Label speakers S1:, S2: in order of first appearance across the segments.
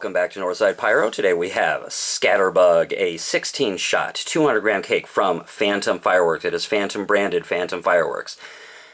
S1: Welcome back to Northside Pyro. Today we have Scatterbug, a 16-shot, 200-gram cake from Phantom Fireworks. It is Phantom branded Phantom Fireworks.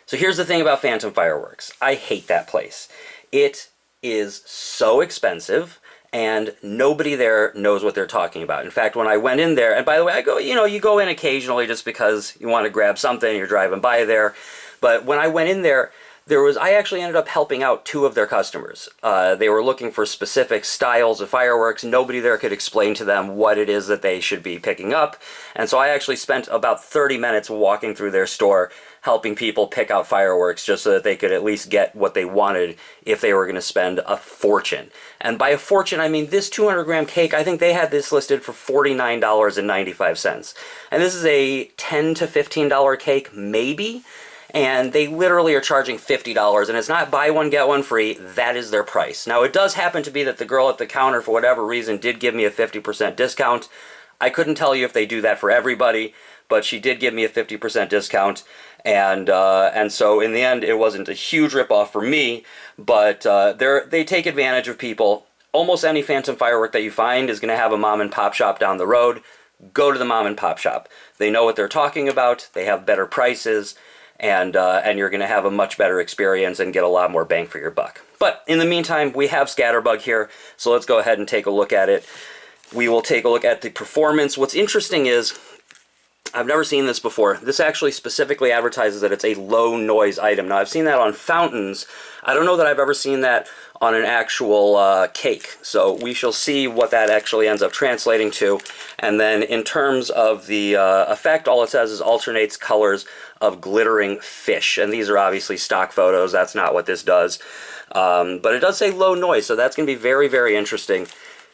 S1: So here's the thing about Phantom Fireworks. I hate that place. It is so expensive, and nobody there knows what they're talking about. In fact, when I went in there, and by the way, I go, you go in occasionally just because you want to grab something, you're driving by there. But when I went in there, I actually ended up helping out two of their customers. They were looking for specific styles of fireworks. Nobody there could explain to them what it is that they should be picking up. And so I actually spent about 30 minutes walking through their store, helping people pick out fireworks just so that they could at least get what they wanted if they were going to spend a fortune. And by a fortune, I mean this 200-gram cake, I think they had this listed for $49.95. And this is a $10 to $15 cake, maybe. And they literally are charging $50, and it's not buy one, get one free. That is their price. Now, it does happen to be that the girl at the counter, for whatever reason, did give me a 50% discount. I couldn't tell you if they do that for everybody, but she did give me a 50% discount, and so in the end, it wasn't a huge ripoff for me, but they take advantage of people. Almost any Phantom firework that you find is going to have a mom and pop shop down the road. Go to the mom and pop shop. They know what they're talking about. They have better prices. And you're going to have a much better experience and get a lot more bang for your buck. But in the meantime, we have Scatterbug here, so let's go ahead and take a look at it. We will take a look at the performance. What's interesting is, I've never seen this before. This actually specifically advertises that it's a low noise item. Now, I've seen that on fountains. I don't know that I've ever seen that on an actual cake. So we shall see what that actually ends up translating to. And then in terms of the effect, all it says is alternates colors of glittering fish. And these are obviously stock photos. That's not what this does. But it does say low noise, so that's going to be very, very interesting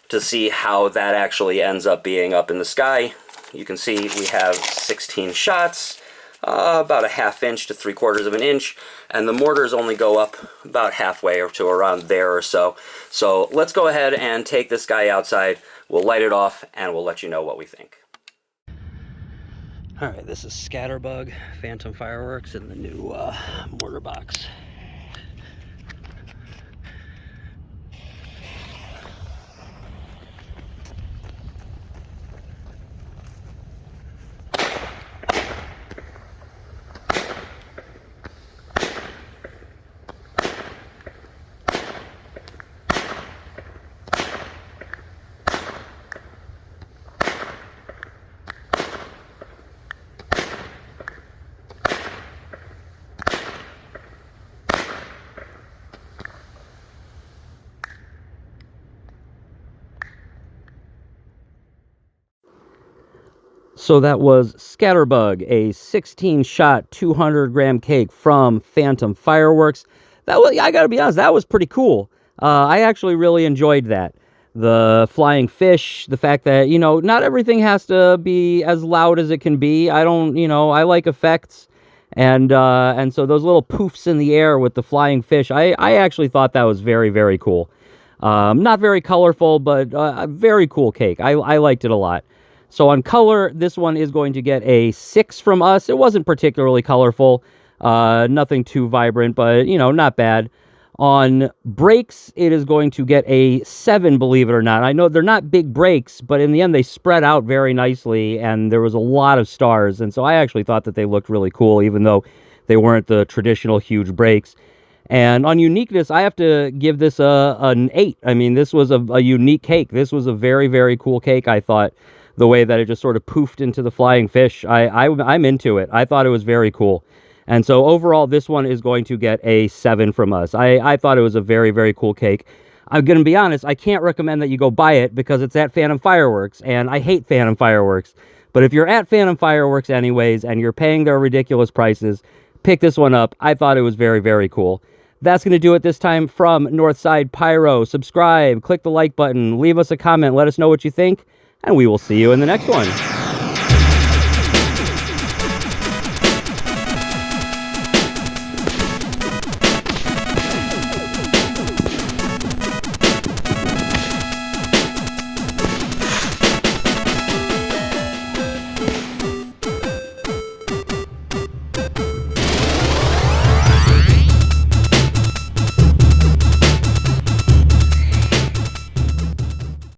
S1: to see how that actually ends up being up in the sky. You can see we have 16 shots, about a ½ inch to 3/4 of an inch, and the mortars only go up about halfway or to around there or so. So let's go ahead and take this guy outside. We'll light it off, and we'll let you know what we think. All right, this is Scatterbug Phantom Fireworks in the new mortar box. So that was Scatterbug, a 16-shot, 200-gram cake from Phantom Fireworks. That was, I gotta be honest, that was pretty cool. I actually really enjoyed that. The flying fish, the fact that, not everything has to be as loud as it can be. I don't, I like effects. And so those little poofs in the air with the flying fish, I actually thought that was very, very cool. Not very colorful, but a very cool cake. I liked it a lot. So on color, this one is going to get a 6 from us. It wasn't particularly colorful, nothing too vibrant, but, not bad. On breaks, it is going to get a 7, believe it or not. I know they're not big breaks, but in the end, they spread out very nicely, and there was a lot of stars. And so I actually thought that they looked really cool, even though they weren't the traditional huge breaks. And on uniqueness, I have to give this an 8. I mean, this was a unique cake. This was a very, very cool cake, I thought. The way that it just sort of poofed into the flying fish. I'm into it. I thought it was very cool. And so overall, this one is going to get a 7 from us. I thought it was a very, very cool cake. I'm going to be honest, I can't recommend that you go buy it because it's at Phantom Fireworks, and I hate Phantom Fireworks. But if you're at Phantom Fireworks anyways, and you're paying their ridiculous prices, pick this one up. I thought it was very, very cool. That's going to do it this time from Northside Pyro. Subscribe, click the like button, leave us a comment, let us know what you think, and we will see you in the next one.